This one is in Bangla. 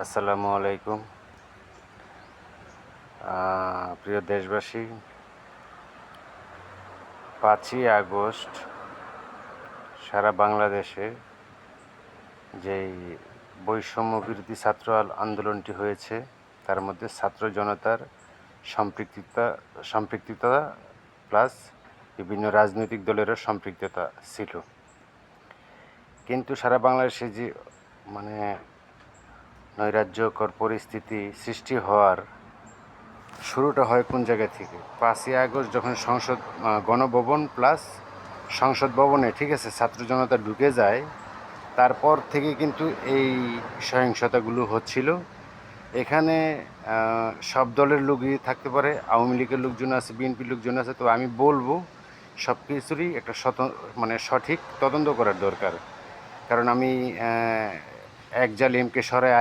আসসালামু আলাইকুম। প্রিয় দেশবাসী, 5ই আগস্ট সারা বাংলাদেশে যেই বৈষম্য বিরোধী ছাত্র আন্দোলনটি হয়েছে, তার মধ্যে ছাত্র জনতার সম্পৃক্ততা প্লাস বিভিন্ন রাজনৈতিক দলেরও সম্পৃক্ততা ছিল। কিন্তু সারা বাংলাদেশে যে নৈরাজ্যকর পরিস্থিতি সৃষ্টি হওয়ার শুরুটা হয় কোন জায়গা থেকে? 5ই আগস্ট যখন গণভবন প্লাস সংসদ ভবনে, ঠিক আছে, ছাত্র জনতা ঢুকে যায়, তারপর থেকে কিন্তু এই সহিংসতাগুলো হচ্ছিল। এখানে সব দলের লোকই থাকতে পারে, আওয়ামী লীগের লোকজন আছে, বিএনপির লোকজন আছে। তো আমি বলবো সব কিছুরই একটা সঠিক তদন্ত করার দরকার। কারণ আমি এক জালিমকে সরায়